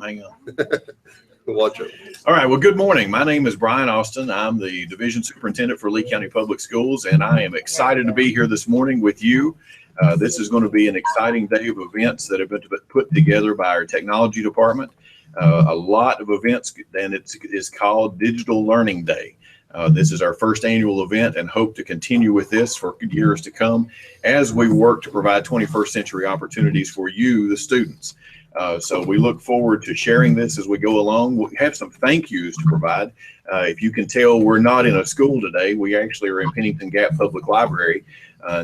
Hang on. Watch it. All right. Well, good morning. My name is Brian Austin. I'm the Division Superintendent for Lee County Public Schools, and I am excited to be here this morning with you. This is going to be an exciting day of events that have been put together by our technology department. A lot of events, and it is called Digital Learning Day. This is our first annual event and hope to continue with this for years to come as we work to provide 21st century opportunities for you, the students. So we look forward to sharing this as we go along. We have some thank yous to provide. If you can tell, we're not in a school today. We actually are in Pennington Gap Public Library.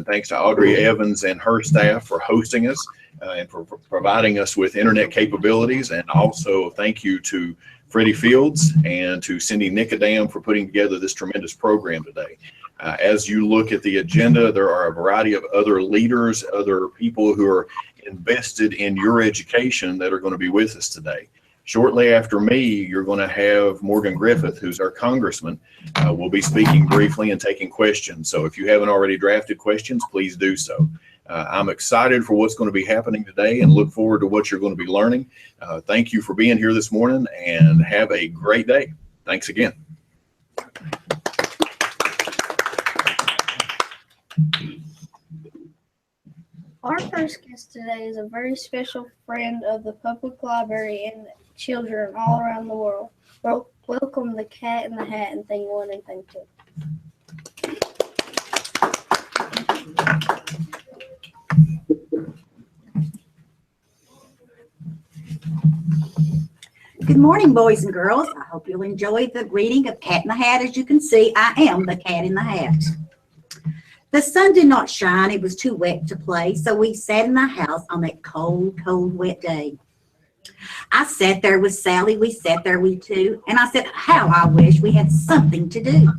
Thanks to Audrey Evans and her staff for hosting us and for providing us with internet capabilities. And also thank you to Freddie Fields and to Cindy Nicodam for putting together this tremendous program today. As you look at the agenda, there are a variety of other leaders, other people who are invested in your education that are going to be with us today. Shortly after me, you're going to have Morgan Griffith, who's our congressman, will be speaking briefly and taking questions. So if you haven't already drafted questions, please do so. I'm excited for what's going to be happening today and look forward to what you're going to be learning. Thank you for being here this morning and have a great day. Thanks again. Our first guest today is a very special friend of the public library and children all around the world. Welcome the Cat in the Hat and Thing 1 and Thing 2. Good morning, boys and girls. I hope you'll enjoy the reading of Cat in the Hat. As you can see, I am the Cat in the Hat. The sun did not shine. It was too wet to play, so we sat in the house on that cold, cold, wet day. I sat there with Sally. We sat there, we two, and I said, how I wish we had something to do.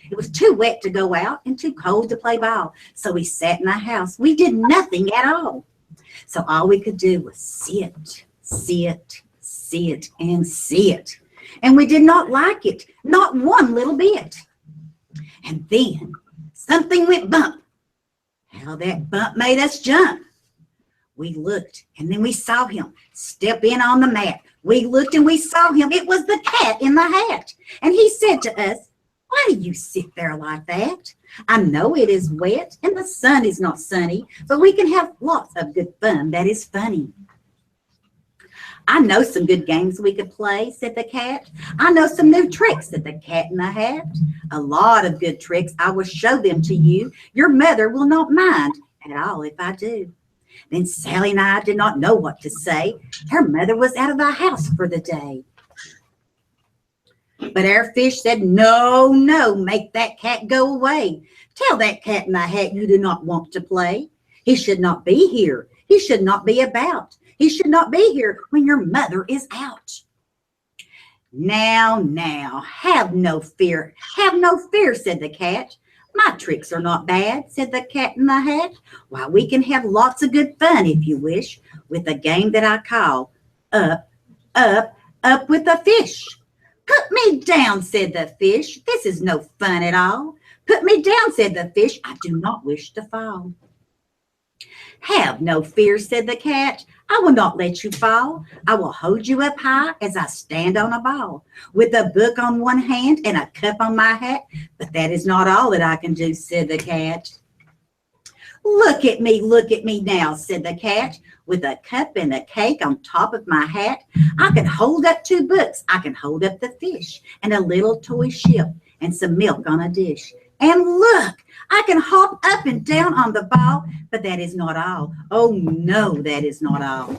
It was too wet to go out and too cold to play ball, so we sat in the house. We did nothing at all. So all we could do was sit, sit, sit, and sit. And we did not like it, not one little bit. And then something went bump. How that bump made us jump. We looked, and then we saw him step in on the mat. We looked, and we saw him. It was the Cat in the Hat. And he said to us, why do you sit there like that? I know it is wet, and the sun is not sunny, but we can have lots of good fun that is funny. I know some good games we could play, said the Cat. I know some new tricks, said the Cat in the Hat. A lot of good tricks. I will show them to you. Your mother will not mind at all if I do. Then Sally and I did not know what to say. Her mother was out of the house for the day. But our fish said, no, no, make that cat go away. Tell that Cat in the Hat you do not want to play. He should not be here. He should not be about. He should not be here when your mother is out. Now, now, have no fear. Have no fear, said the Cat. My tricks are not bad, said the Cat in the Hat. Why, we can have lots of good fun, if you wish, with a game that I call Up, Up, Up with a Fish. Put me down, said the fish. This is no fun at all. Put me down, said the fish. I do not wish to fall. Have no fear, said the Cat. I will not let you fall. I will hold you up high as I stand on a ball, with a book on one hand and a cup on my hat. But that is not all that I can do, said the Cat. Look at me now, said the Cat, with a cup and a cake on top of my hat. I can hold up 2 books. I can hold up the fish and a little toy ship and some milk on a dish. And look, I can hop up and down on the ball, but that is not all. Oh, no, that is not all.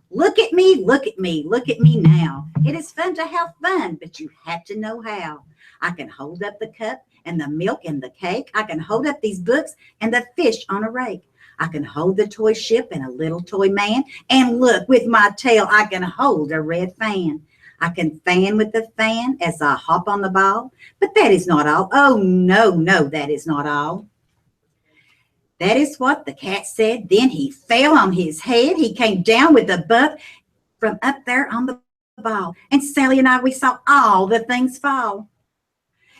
Look at me, look at me, look at me now. It is fun to have fun, but you have to know how. I can hold up the cup and the milk and the cake. I can hold up these books and the fish on a rake. I can hold the toy ship and a little toy man. And look, with my tail, I can hold a red fan. I can fan with the fan as I hop on the ball, but that is not all. Oh, no, no, that is not all. That is what the Cat said. Then he fell on his head. He came down with a bump from up there on the ball. And Sally and I, we saw all the things fall.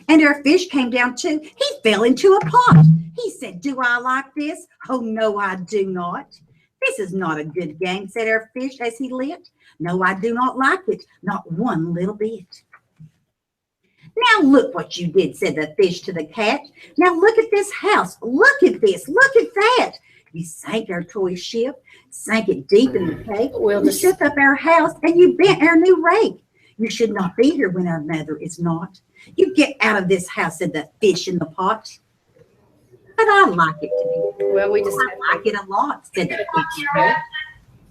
And our fish came down too. He fell into a pot. He said, do I like this? Oh, no, I do not. This is not a good game, said our fish as he lit. No, I do not like it, not one little bit. Now look what you did, said the fish to the cat. Now look at this house. Look at this. Look at that. You sank our toy ship, sank it deep in the cake. You shook up our house and you bent our new rake. You should not be here when our mother is not. You get out of this house, said the fish in the pot. But I like it to be. Well, we just I like it a lot, said the fish.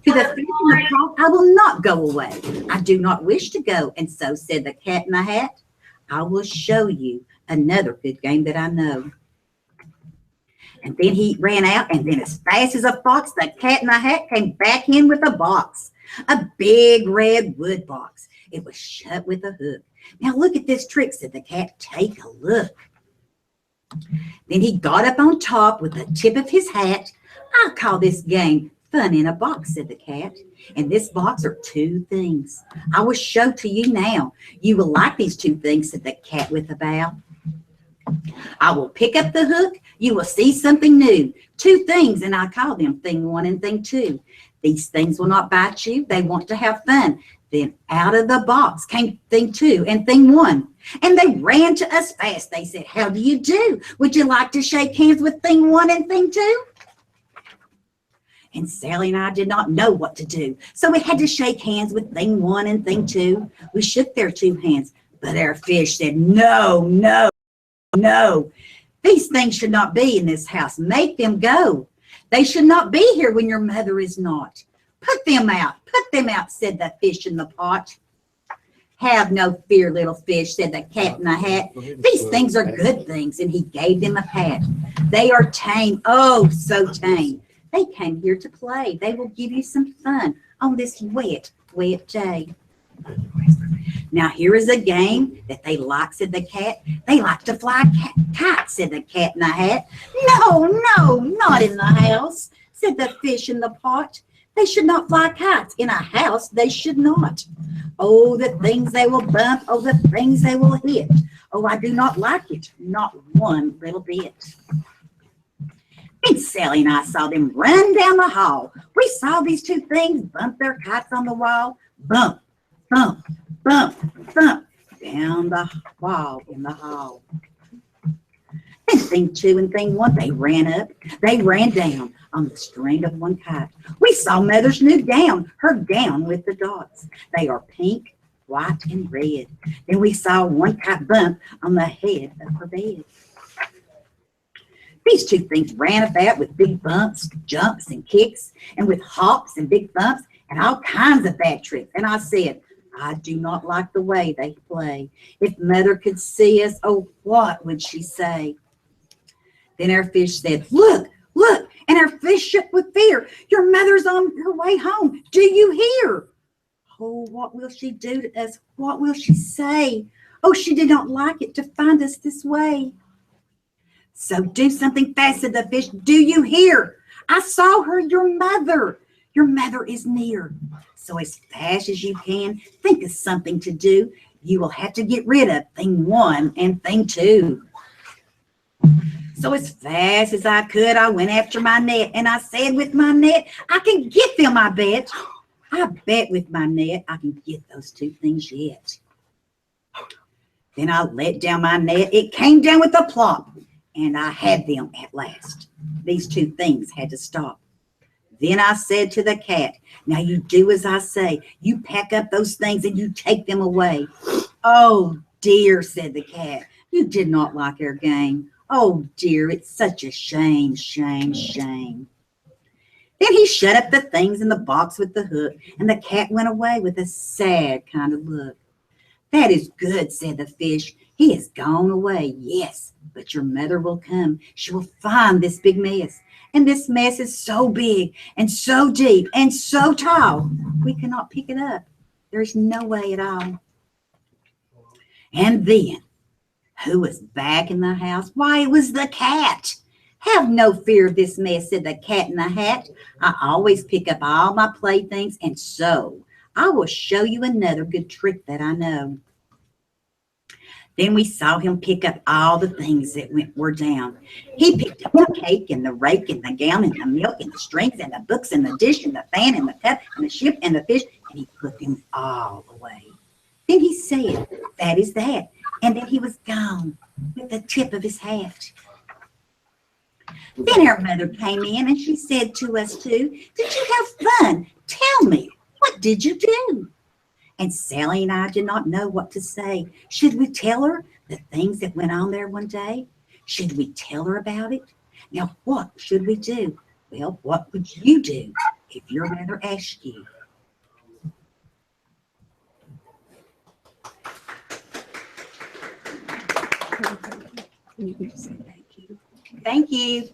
To the fish in the pot, I will not go away. I do not wish to go. And so said the cat in the hat, I will show you another good game that I know. And then he ran out, and then as fast as a fox, the cat in the hat came back in with a box, a big red wood box. It was shut with a hook. Now look at this trick, said the cat. Take a look. Then he got up on top with the tip of his hat. I call this game Fun in a Box, said the cat. And this box are two things. I will show to you now. You will like these two things, said the cat with a bow. I will pick up the hook. You will see something new. Two things, and I call them thing one and thing two. These things will not bite you. They want to have fun. Then out of the box came thing two and thing one. And they ran to us fast. They said, how do you do? Would you like to shake hands with thing one and thing two? And Sally and I did not know what to do. So we had to shake hands with thing one and thing two. We shook their two hands, but our fish said, no, no, no. These things should not be in this house. Make them go. They should not be here when your mother is not. Put them out, said the fish in the pot. Have no fear, little fish, said the cat in the hat. These things are good things, and he gave them a pat. They are tame, oh, so tame. They came here to play. They will give you some fun on this wet, wet day. Now here is a game that they like, said the cat. They like to fly kites, said the cat in the hat. No, no, not in the house, said the fish in the pot. They should not fly kites in a house. They should not. Oh, the things they will bump. Oh, the things they will hit. Oh, I do not like it. Not one little bit. And Sally and I saw them run down the hall. We saw these two things bump their kites on the wall. Bump, bump, bump, bump down the wall in the hall. And thing two and thing one, they ran up. They ran down on the string of one kite. We saw Mother's new gown, her gown with the dots. They are pink, white, and red. Then we saw one kite bump on the head of her bed. These two things ran about with big bumps, jumps, and kicks, and with hops and big bumps, and all kinds of bad tricks. And I said, I do not like the way they play. If Mother could see us, oh, what would she say? Then our fish said, look, look, and our fish shook with fear. Your mother's on her way home. Do you hear? Oh, what will she do to us? What will she say? Oh, she did not like it to find us this way. So do something fast, said the fish. Do you hear? I saw her, your mother. Your mother is near. So as fast as you can, think of something to do. You will have to get rid of thing one and thing two. So as fast as I could, I went after my net, and I said with my net, I can get them, I bet. I bet with my net, I can get those two things yet. Then I let down my net. It came down with a plop, and I had them at last. These two things had to stop. Then I said to the cat, now you do as I say. You pack up those things and you take them away. Oh, dear, said the cat. You did not like our game. Oh, dear, it's such a shame, shame, shame. Then he shut up the things in the box with the hook, and the cat went away with a sad kind of look. That is good, said the fish. He has gone away, yes, but your mother will come. She will find this big mess. And this mess is so big and so deep and so tall, we cannot pick it up. There is no way at all. And then, who was back in the house? Why, it was the cat. Have no fear of this mess, said the cat in the hat. I always pick up all my playthings, and so I will show you another good trick that I know. Then we saw him pick up all the things that were down. He picked up the cake and the rake and the gown and the milk and the strings and the books and the dish and the fan and the cup and the ship and the fish, and he put them all away. Then he said, "That is that." And then he was gone with the tip of his hat. Then our mother came in and she said to us two, "Did you have fun? Tell me, what did you do?" And Sally and I did not know what to say. Should we tell her the things that went on there one day? Should we tell her about it? Now, what should we do? Well, what would you do if your mother asked you? Thank you. Thank you.